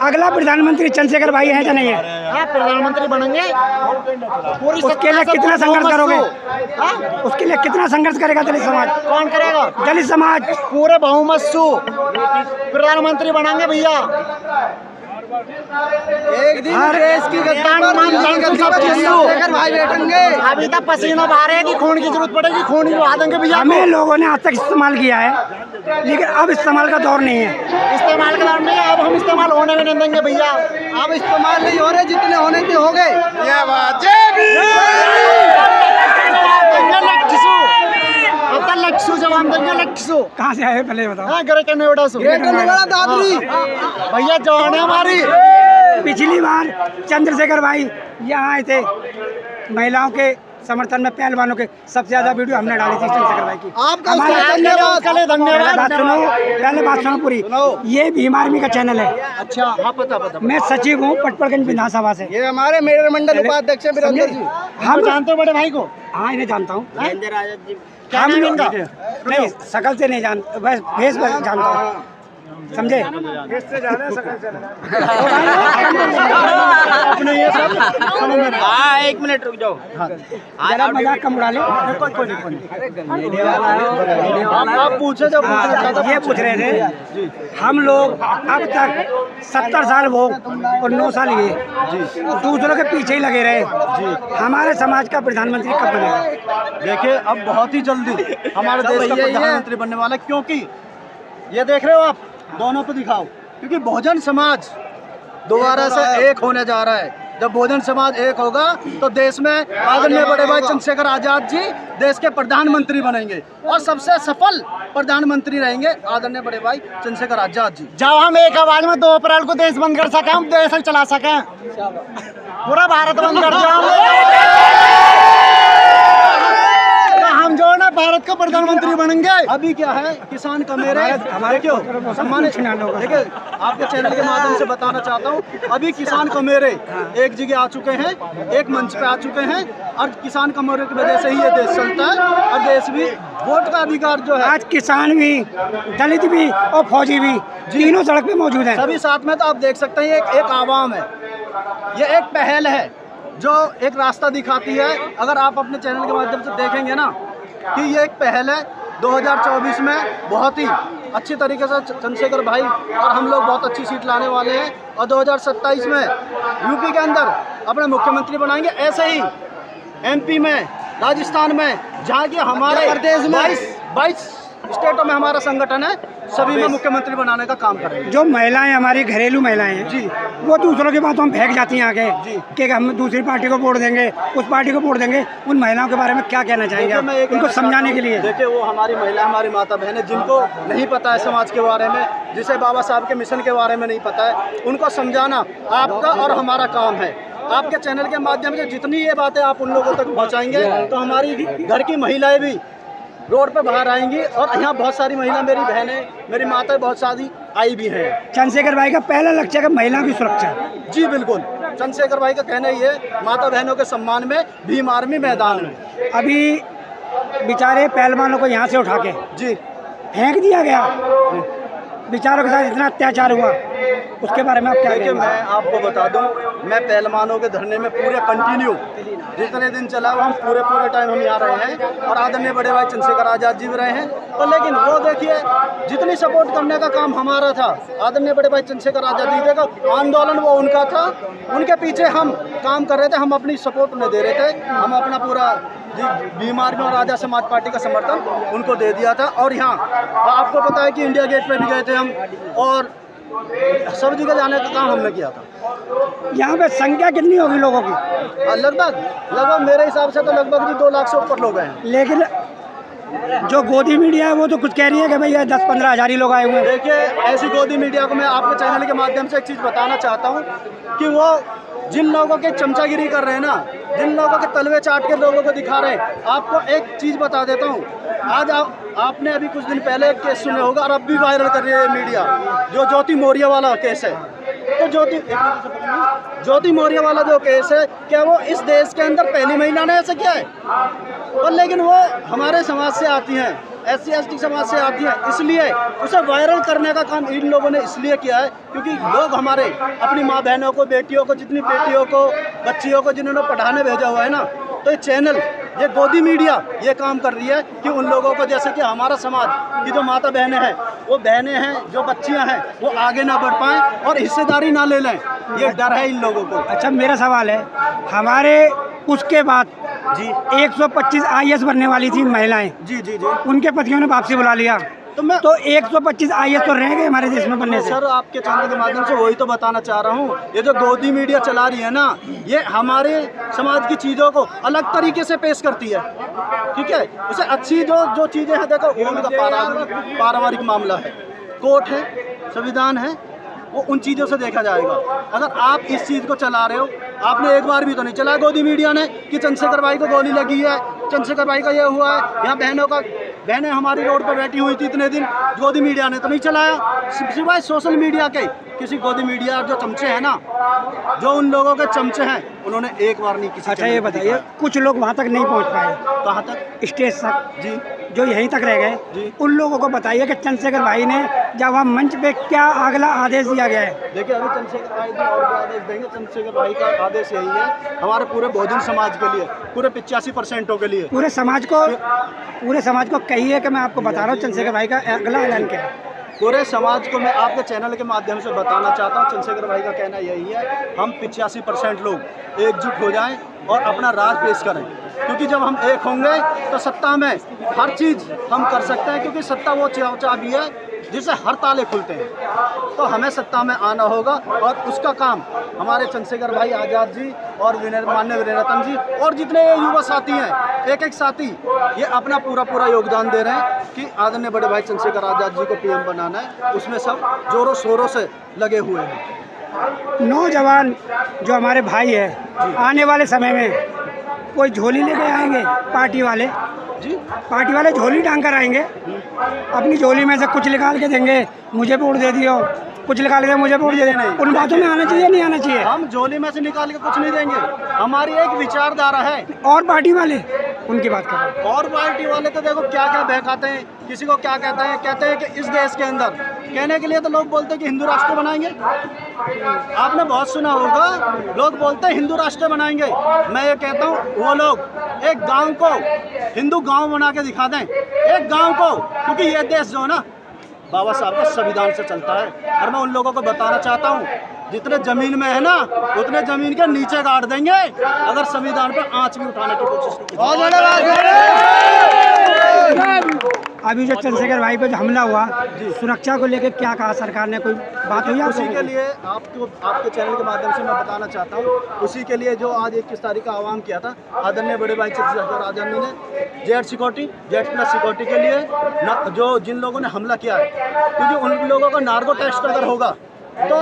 अगला प्रधानमंत्री चंद्रशेखर भाई है या नहीं है? प्रधानमंत्री बनेंगे। उसके लिए कितना संघर्ष करोगे? उसके लिए कितना संघर्ष करेगा दलित समाज? कौन करेगा? दलित समाज पूरे बहुमत से प्रधानमंत्री बनाएंगे भैया। एक दिन देश की भाई बैठेंगे। अभी तक पसीना बहा रहे हैं कि खून की जरूरत पड़ेगी, खून ही बहा देंगे भैया। हमें लोगों ने आज तक इस्तेमाल किया है, लेकिन अब इस्तेमाल का दौर नहीं है। इस्तेमाल का दौर नहीं है, अब हम इस्तेमाल होने में नहीं देंगे भैया। अब इस्तेमाल नहीं हो रहे, जितने होने थे हो गए। जवाब देंगे लक्ष्य। कहाँ से आए पहले बताओ? भैया जवान है हमारी। पिछली बार चंद्रशेखर भाई यहाँ आए थे, महिलाओं के समर्थन में पहलवानों के सबसे ज्यादा वीडियो हमने डाली थी चंद्रशेखर भाई की। आपका धन्यवाद। पहले बात सुनो पूरी। ये भीम आर्मी का चैनल है। अच्छा, हाँ पता। मैं सचिव हूँ पटपड़गंज विधानसभा से। ये हमारे मेयर मंडल उपाध्यक्ष है वीरेंद्र जी। हम जानते हो बड़े भाई को? हाँ, इन्हें जानता हूँ। क्या नाम इनका? नहीं, शकल से नहीं जानता, बस फेस पर जानता हूँ, समझे? अपने ये सब हाँ, 1 मिनट रुक जाओ। जरा मजाक कम उड़ा ले। आप पूछे जब ये पूछ रहे थे, हम लोग अब तक 70 साल वो और 9 साल ये दूसरों के पीछे ही लगे रहे। हमारे समाज का प्रधानमंत्री कब बनेगा? देखिए, अब बहुत ही जल्दी हमारे देश का प्रधानमंत्री बनने वाला है, क्योंकि ये देख रहे हो आप, दोनों को दिखाओ, क्योंकि बहुजन समाज दोबारा से एक होने जा रहा है। जब बहुजन समाज एक होगा तो देश में आदरणीय बड़े भाई चंद्रशेखर आजाद जी देश के प्रधानमंत्री बनेंगे और सबसे सफल प्रधानमंत्री रहेंगे आदरणीय बड़े भाई चंद्रशेखर आजाद जी। जब हम एक आवाज में 2 अप्रैल को देश बंद कर सकें, हम देश चला सकें, पूरा भारत बंद कर दिया हम जो ना भारत का प्रधानमंत्री बनेंगे। अभी क्या है, किसान का मेरे हमारे क्यों सम्मानित, देखिए आपके चैनल के माध्यम से बताना चाहता हूँ, अभी किसान का मेरे एक जगह आ चुके हैं, एक मंच पे आ चुके हैं, और किसान का मेरे की वजह से ही ये देश चलता है और देश भी वोट का अधिकार जो है। आज किसान भी, दलित भी और फौजी भी तीनों सड़क पे मौजूद हैं, सभी साथ में। तो आप देख सकते हैं एक आवाम है, ये एक पहल है जो एक रास्ता दिखाती है। अगर आप अपने चैनल के माध्यम से देखेंगे ना कि ये एक पहल है, 2024 में बहुत ही अच्छी तरीके से चंद्रशेखर भाई और हम लोग बहुत अच्छी सीट लाने वाले हैं, और 2027 में यूपी के अंदर अपने मुख्यमंत्री बनाएंगे। ऐसे ही एमपी में, राजस्थान में, जहाँ की हमारे प्रदेश में 22 स्टेटों में हमारा संगठन है, सभी में मुख्यमंत्री बनाने का काम करेंगे। जो महिलाएं हमारी घरेलू महिलाएं हैं जी, वो दूसरों की बातों में फेंक जाती हैं आगे कि हम दूसरी पार्टी को वोट देंगे, उस पार्टी को वोट देंगे। उन महिलाओं के बारे में क्या कहना चाहेंगे आप उनको समझाने के लिए? देखिए, वो हमारी महिला, हमारी माता बहनें जिनको नहीं पता है समाज के बारे में, जिसे बाबा साहब के मिशन के बारे में नहीं पता है, उनको समझाना आपका और हमारा काम है। आपके चैनल के माध्यम से जितनी ये बातें आप उन लोगों तक पहुँचाएंगे तो हमारी घर की महिलाएं भी रोड पे बाहर आएंगी, और यहाँ बहुत सारी महिला, मेरी बहनें, मेरी माताएं बहुत सारी आई भी हैं। चंद्रशेखर भाई का पहला लक्ष्य है महिलाओं की सुरक्षा। जी बिल्कुल, चंद्रशेखर भाई का कहना ये माता बहनों के सम्मान में भीम आर्मी मैदान में। अभी बेचारे पहलवानों को यहाँ से उठा के जी फेंक दिया गया, बेचारों के साथ इतना अत्याचार हुआ, उसके बारे में आप क्या कहेंगे? मैं आपको बता दूं, मैं पहलवानों के धरने में पूरे कंटिन्यू जितने दिन चला हम पूरे टाइम हम यहाँ रहे हैं, और आदरणीय बड़े भाई चंद्रशेखर आजाद जी भी रहे हैं। तो लेकिन वो देखिए, जितनी सपोर्ट करने का काम हमारा था, आदरणीय बड़े भाई चंद्रशेखर आजाद जी का आंदोलन वो उनका था, उनके पीछे हम काम कर रहे थे, हम अपनी सपोर्ट उन्हें दे रहे थे, हम अपना पूरा भीम आर्मी और आजाद समाज पार्टी का समर्थन उनको दे दिया था। और यहाँ आपको पता है कि इंडिया गेट पे भी गए थे हम, और सब जगह जाने का काम हमने किया था। यहाँ पे संख्या कितनी होगी लोगों की? लगभग मेरे हिसाब से तो लगभग 2 लाख से ऊपर लोग हैं। लेकिन जो गोदी मीडिया है वो तो कुछ कह रही है कि भैया 10-15 हज़ार ही लोग आए हुए हैं। देखिए, ऐसी गोदी मीडिया को मैं आपके चैनल के माध्यम से एक चीज़ बताना चाहता हूँ कि वो जिन लोगों के चमचागिरी कर रहे हैं ना, जिन लोगों के तलवे चाट के लोगों को दिखा रहे हैं, आपको एक चीज़ बता देता हूँ। आज आपने अभी कुछ दिन पहले एक केस सुने होगा, और अब भी वायरल कर रही है मीडिया, जो ज्योति मौर्य वाला केस है। तो ज्योति मौर्य वाला जो केस है, क्या वो इस देश के अंदर पहली महिला ने ऐसा किया है? और लेकिन वो हमारे समाज से आती हैं, SC/ST समाज से आती है, इसलिए उसे वायरल करने का काम इन लोगों ने इसलिए किया है क्योंकि लोग हमारे अपनी माँ बहनों को, बेटियों को, जितनी बेटियों को, बच्चियों को जिन्होंने पढ़ाने भेजा हुआ है ना, तो ये चैनल, ये गोदी मीडिया ये काम कर रही है कि उन लोगों को, जैसे कि हमारा समाज की जो माता बहनें हैं, वो बहनें हैं, जो बच्चियां हैं, वो आगे ना बढ़ पाएं और हिस्सेदारी ना ले लें, ये डर है इन लोगों को। अच्छा, मेरा सवाल है, हमारे उसके बाद जी 125 IAS बनने वाली थी महिलाएं, जी जी जी उनके पतियों ने वापसी बुला लिया, तो 125 IAS तो रह गए हमारे देश में बनने से। सर, आपके चैनल के माध्यम से वही तो बताना चाह रहा हूँ, ये जो गोदी मीडिया चला रही है ना, ये हमारे समाज की चीज़ों को अलग तरीके से पेश करती है, ठीक है। उसे अच्छी जो चीज़ें हैं, देखो उनका पारिवारिक मामला है, कोर्ट है, संविधान है, वो उन चीज़ों से देखा जाएगा। अगर आप इस चीज़ को चला रहे हो, आपने एक बार भी तो नहीं चलाया गोदी मीडिया ने कि चंद्रशेखर भाई को गोली लगी है, चंद्रशेखर भाई का ये हुआ है, यहाँ बहनें हमारी रोड पर बैठी हुई थी इतने दिन, गोदी मीडिया ने तो नहीं चलाया। सिवाय सोशल मीडिया के किसी गोदी मीडिया जो चमचे हैं ना, जो उन लोगों के चमचे हैं, उन्होंने एक बार नहीं किसी। अच्छा, ये बताइए, कुछ लोग वहाँ तक नहीं पहुँच पाए, कहाँ तक? स्टेज तक जी, जो यहीं तक रह गए, जी। उन लोगों को बताइए कि चंद्रशेखर भाई ने जब वहाँ मंच पे क्या अगला आदेश दिया गया है। देखिए, अभी चंद्रशेखर भाई ने और आदेश देंगे। चंद्रशेखर भाई का आदेश यही है हमारे पूरे बहुजन समाज के लिए, पूरे 85% के लिए, पूरे समाज को कहिए कि मैं आपको बता रहा हूँ चंद्रशेखर भाई का अगला ऐलान क्या है। पूरे समाज को मैं आपके चैनल के माध्यम से बताना चाहता हूँ, चंद्रशेखर भाई का कहना यही है, हम 85% लोग एकजुट हो जाएं और अपना राज पेश करें, क्योंकि जब हम एक होंगे तो सत्ता में हर चीज़ हम कर सकते हैं, क्योंकि सत्ता वो चाबी है जिससे हर ताले खुलते हैं। तो हमें सत्ता में आना होगा और उसका काम हमारे चंद्रशेखर भाई आज़ाद जी और माननीय वीररतन जी और जितने युवा साथी हैं, एक साथी ये अपना पूरा योगदान दे रहे हैं कि आदरणीय बड़े भाई चंद्रशेखर आज़ाद जी को PM बनाना है। उसमें सब जोरों शोरों से लगे हुए हैं। नौजवान जो हमारे भाई है, आने वाले समय में कोई झोली लेके आएंगे, पार्टी वाले झोली टांग कर आएंगे, अपनी झोली में से कुछ निकाल के देंगे, मुझे वोट दे दियो, कुछ निकाल के मुझे वोट दे दे। उन बातों में आना चाहिए, नहीं आना चाहिए? हम झोली में से निकाल के कुछ नहीं देंगे, हमारी एक विचारधारा है। और पार्टी वाले उनकी बात करें, और पार्टी वाले तो देखो क्या बहकाते हैं, किसी को क्या कहते हैं कि इस देश के अंदर, कहने के लिए तो लोग बोलते हैं कि हिंदू राष्ट्र बनाएंगे। आपने बहुत सुना होगा, लोग बोलते हैं हिंदू राष्ट्र बनाएंगे। मैं ये कहता हूँ, वो लोग एक गांव को हिंदू गांव बना के दिखा दें, एक गांव को, क्योंकि ये देश जो है ना बाबा साहब के संविधान से चलता है। और मैं उन लोगों को बताना चाहता हूँ, जितने जमीन में है ना, उतने जमीन के नीचे गाड़ देंगे अगर संविधान पर आंच भी उठाने की कोशिश की। अभी जो चंद्रशेखर भाई पे जो हमला हुआ, सुरक्षा को लेकर क्या कहा सरकार ने, कोई बात हुई? उसी के लिए आपके चैनल के माध्यम से मैं बताना चाहता हूँ, उसी के लिए जो आज 21 तारीख का आह्वान किया था आदरणीय बड़े भाई चंद्रशेखर आज़ाद जी ने, जेड सिक्योरिटी के लिए जो जिन लोगों ने हमला किया है, क्योंकि उन लोगों का नार्को टेस्ट अगर होगा तो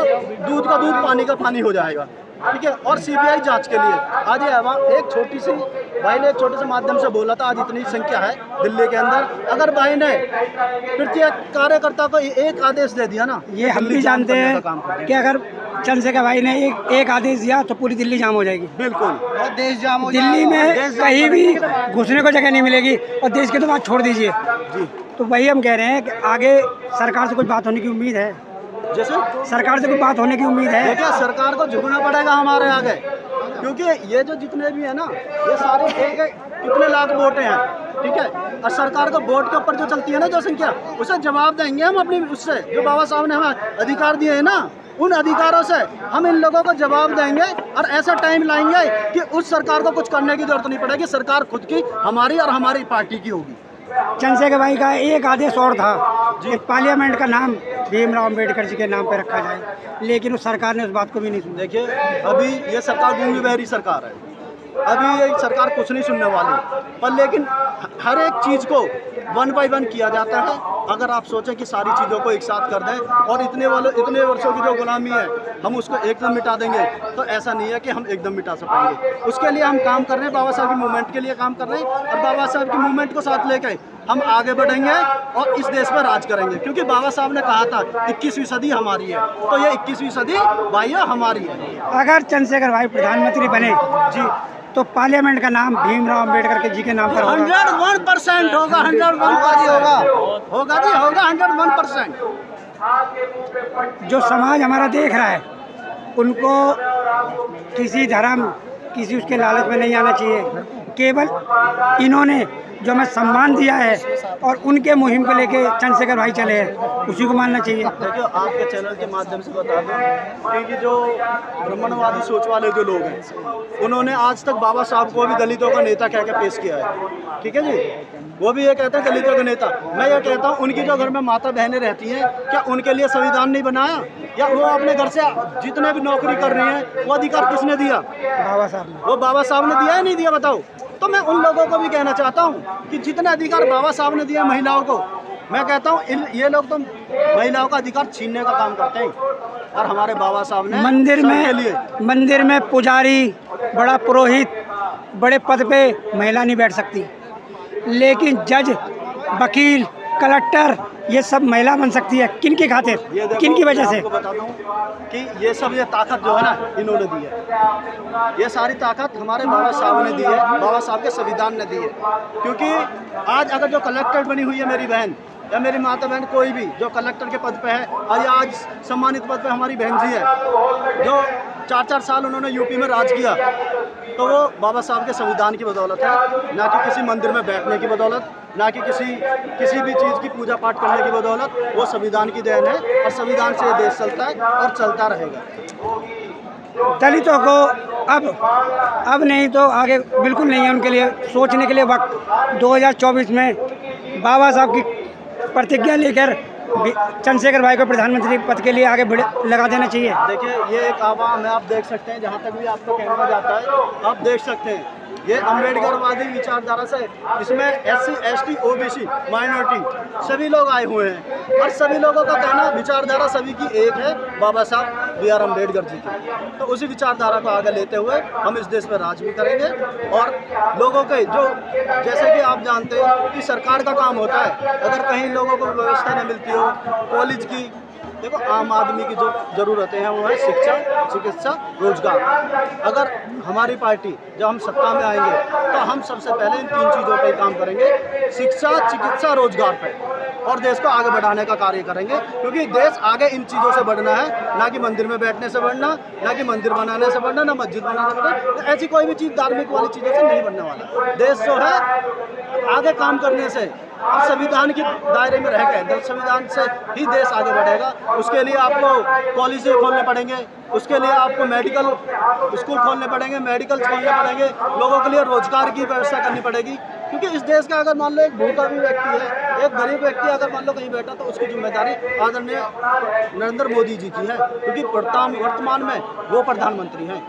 दूध का दूध, पानी का पानी हो जाएगा, ठीक है। और CBI जांच के लिए आज ये एक छोटी सी भाई ने एक छोटे से माध्यम से बोला था, आज इतनी संख्या है दिल्ली के अंदर, अगर भाई ने प्रत्येक कार्यकर्ता को एक आदेश दे दिया ना, ये हम भी जानते हैं कि अगर चंद्रशेखर भाई ने एक आदेश दिया तो पूरी दिल्ली जाम हो जाएगी। बिल्कुल, और देश जाम हो दिल्ली में कहीं भी घुसने को जगह नहीं मिलेगी, और देश की तो बात छोड़ दीजिए जी। तो वही हम कह रहे हैं कि आगे सरकार से कुछ बात होने की उम्मीद है, जैसे सरकार से कुछ बात होने की उम्मीद है। देखिए, सरकार को झुकना पड़ेगा हमारे आगे, क्योंकि ये जो जितने भी है ना, ये सारे कितने लाख वोटें हैं, ठीक है। और सरकार को वोट के ऊपर जो चलती है ना जो संख्या, उसे जवाब देंगे हम अपनी, उससे जो बाबा साहब ने हमें अधिकार दिए हैं ना, उन अधिकारों से हम इन लोगों को जवाब देंगे और ऐसा टाइम लाएंगे कि उस सरकार को कुछ करने की जरूरत नहीं पड़ेगी। सरकार खुद की, हमारी और हमारी पार्टी की होगी। चंद्रशेखर भाई का एक आदेश और था कि पार्लियामेंट का नाम भीमराव अम्बेडकर जी के नाम पर रखा जाए, लेकिन उस सरकार ने उस बात को भी नहीं सुना। देखिए, अभी ये सरकार गूंगी बहरी सरकार है, अभी ये सरकार कुछ नहीं सुनने वाली, पर लेकिन हर एक चीज़ को 1 by 1 किया जाता है। अगर आप सोचें कि सारी चीज़ों को एक साथ कर दें और इतने वर्षों की जो गुलामी है हम उसको एकदम मिटा देंगे, तो ऐसा नहीं है कि हम एकदम मिटा सकेंगे। उसके लिए हम काम कर रहे हैं, बाबा साहब की मूवमेंट के लिए काम कर रहे हैं, और बाबा साहब की मूवमेंट को साथ लेकर हम आगे बढ़ेंगे और इस देश पर राज करेंगे, क्योंकि बाबा साहब ने कहा था 21वीं सदी हमारी है, तो ये 21वीं सदी भाइयों हमारी है। अगर चंद्रशेखर भाई प्रधानमंत्री बने जी, तो पार्लियामेंट का नाम भीमराव अम्बेडकर के जी के नाम पर होगा। 101% होगा, 101% होगा जी, होगा 101%। जो समाज हमारा देख रहा है उनको किसी धर्म, किसी उसके लालच में नहीं आना चाहिए। केवल इन्होंने जो हमें सम्मान दिया है और उनके मुहिम को लेके चंद्रशेखर भाई चले हैं, उसी को मानना चाहिए। देखिए, आपके चैनल के माध्यम से बता दूं कि जो ब्राह्मणवादी सोच वाले जो लोग हैं, उन्होंने आज तक बाबा साहब को भी दलितों का नेता कह के पेश किया है। ठीक है जी, वो भी ये कहते हैं दलितों का नेता। मैं ये कहता हूँ, उनकी जो घर में माता बहनें रहती हैं, क्या उनके लिए संविधान नहीं बनाया? या वो अपने घर से जितने भी नौकरी कर रही हैं, वो अधिकार किसने दिया? बाबा साहब ने। वो बाबा साहब ने दिया या नहीं दिया, बताओ? तो मैं उन लोगों को भी कहना चाहता हूँ कि जितने अधिकार बाबा साहब ने दिए महिलाओं को, मैं कहता हूँ ये लोग तो महिलाओं का अधिकार छीनने का काम करते हैं। और हमारे बाबा साहब ने मंदिर में पुजारी, बड़ा पुरोहित, बड़े पद पे महिला नहीं बैठ सकती, लेकिन जज, वकील, कलेक्टर, ये सब महिला बन सकती है। किन की खातिर, किन की वजह से? आपको बता दूं कि ये सब ये ताकत जो है ना, इन्होंने दी है। ये सारी ताकत हमारे बाबा साहब ने दी है, बाबा साहब के संविधान ने दी है। क्योंकि आज अगर जो कलेक्टर बनी हुई है मेरी बहन या मेरी माता बहन, कोई भी जो कलेक्टर के पद पे है, और आज सम्मानित पद पे हमारी बहन जी है, जो 4-4 साल उन्होंने यूपी में राज किया, तो वो बाबा साहब के संविधान की बदौलत है, ना कि किसी मंदिर में बैठने की बदौलत, ना कि किसी भी चीज़ की पूजा पाठ करने की बदौलत। वो संविधान की देन है और संविधान से ये देश चलता है और चलता रहेगा। दलितों को अब नहीं तो आगे बिल्कुल नहीं है उनके लिए सोचने के लिए वक्त। 2024 में बाबा साहब की प्रतिज्ञा लेकर चंद्रशेखर भाई को प्रधानमंत्री पद के लिए आगे लगा देना चाहिए। देखिए, ये एक आवाम है, आप देख सकते हैं, जहाँ तक भी आपको कैमरा जाता है आप देख सकते हैं, ये अम्बेडकरवादी विचारधारा से, इसमें SC, ST, OBC, माइनॉरिटी सभी लोग आए हुए हैं। और सभी लोगों का कहना, विचारधारा सभी की एक है, बाबा साहब BR अम्बेडकर जी की। तो उसी विचारधारा को आगे लेते हुए हम इस देश में राज भी करेंगे। और लोगों के जो, जैसे कि आप जानते हैं कि सरकार का काम होता है, अगर कहीं लोगों को व्यवस्था न मिलती हो कॉलेज की, देखो आम आदमी की जो ज़रूरतें हैं वो है शिक्षा, चिकित्सा, रोजगार। अगर हमारी पार्टी जब हम सत्ता में आएंगे तो हम सबसे पहले इन 3 चीज़ों पे काम करेंगे, शिक्षा, चिकित्सा, रोजगार पे, और देश को आगे बढ़ाने का कार्य करेंगे। क्योंकि देश आगे इन चीज़ों से बढ़ना है, ना कि मंदिर में बैठने से बढ़ना, ना कि मंदिर बनाने से बढ़ना, ना मस्जिद बनाने से बढ़ना। तो ऐसी कोई भी चीज़ धार्मिक वाली चीज़ों से नहीं बनने वाला। देश जो है आगे काम करने से और संविधान के दायरे में रहकर, संविधान से ही देश आगे बढ़ेगा। उसके लिए आपको कॉलेज खोलने पड़ेंगे, उसके लिए आपको मेडिकल स्कूल खोलने पड़ेंगे, मेडिकल खोलने पड़ेंगे, लोगों के लिए रोजगार की व्यवस्था करनी पड़ेगी। क्योंकि इस देश का अगर मान लो एक भूखा भी व्यक्ति है, एक गरीब व्यक्ति अगर मान लो कहीं बैठा, तो उसकी जिम्मेदारी आदरणीय नरेंद्र मोदी जी की है, क्योंकि वर्तमान में वो प्रधानमंत्री हैं।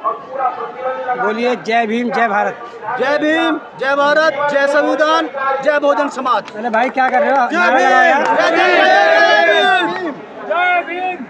बोलिए जय भीम, जय भारत। जय भीम, जय भारत, जय संविधान, जय बहुजन समाज। अरे भाई क्या कर रहे हो? जय भीम, जय भीम, जय भीम।